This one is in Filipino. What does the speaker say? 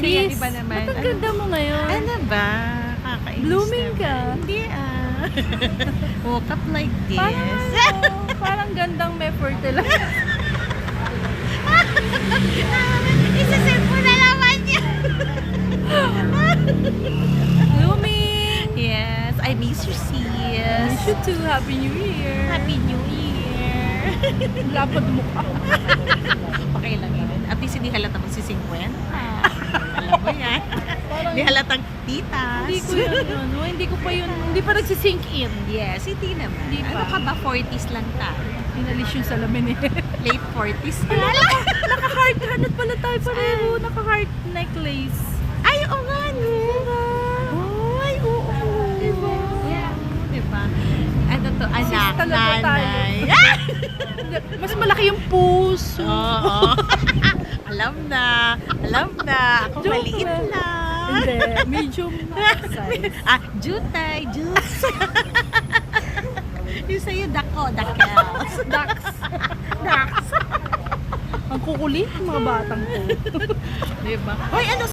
Ano yan, Kiss, iba naman. ba't ang ganda mo ngayon? Ano ba? Kakainis Blooming naman. ka. Hindi Woke up like this. Parang gandang may fertilizer. Isasend mo na naman niya. Blooming! Yes, I miss you, sis. Wish you too. Happy New Year! Happy New Year. Lapad mo ka. Okay lang yun. At least hindi halata magsisingkwenta. Alam mo yan. Hindi halatang titas. Hindi ko yun. No, hindi ko pa yun. Hindi pa nagsisink in. Yes, hindi naman. Hindi Ano pa. ka ba? 40s lang tayo. Inalis yung salamin eh. Late 40s na. Naka-heart. Hanap pala tayo pareho. Naka-heart necklace. Ay, oo nga, no? Ay, oo. Diba? Diba? Ano to? Anak, talaga tayo. nanay. Mas malaki yung puso. Oo. Alam na. Ako Joke maliit lang. lang. Hindi. Medium size. Jutay, juts. Yung sa'yo, dakels. Dax. Ang kukulit ng mga batang ko. Diba? Hoy, ano